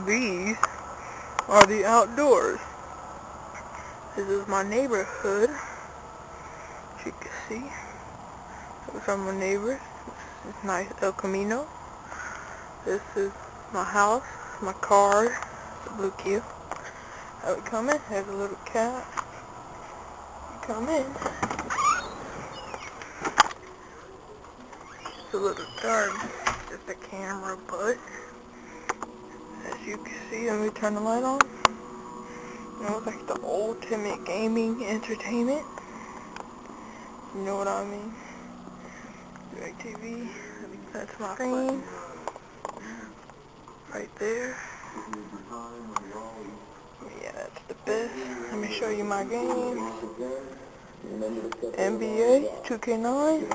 These are the outdoors. This is my neighborhood, as you can see. From my neighbors. This is nice El Camino. This is my house, my car, the blue Q. How we come in? There's a little cat. You come in. It's a little dark. Just a camera, but as you can see, let me turn the light on. It looks like the ultimate gaming entertainment. You know what I mean? DirecTV. That's my screen. Right there. Yeah, that's the best. Let me show you my games. NBA 2K9.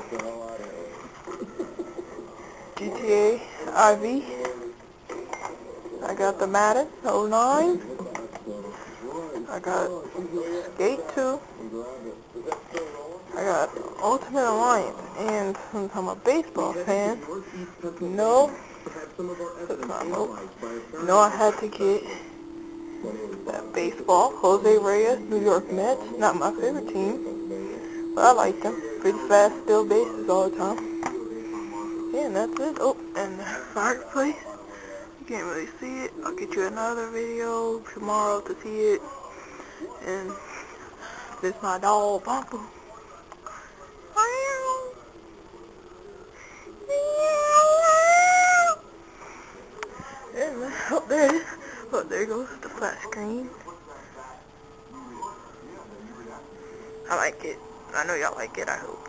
GTA IV. I got the Madden 09. I got Skate 2. I got Ultimate Alliance. And since I'm a baseball fan, I had to get that baseball. Jose Reyes, New York Mets. Not my favorite team, but I like them. Pretty fast, steal bases all the time. Yeah, and that's it. Oh, and the fireplace. You can't really see it. I'll get you another video tomorrow to see it. And this is my dog, Bumper. And oh, there it is. Oh, there goes the flat screen. I like it. I know y'all like it, I hope.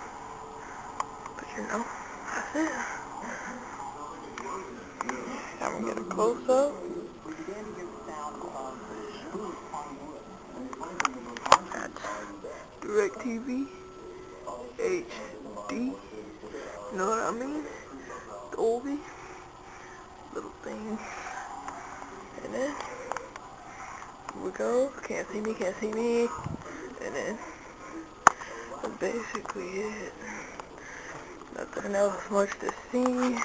But you know, that's it. I'm gonna get a close-up. That's DirecTV HD. You know what I mean? Dolby. Little thing. And then, here we go. Can't see me, can't see me. And then, that's basically it. Nothing else much to see.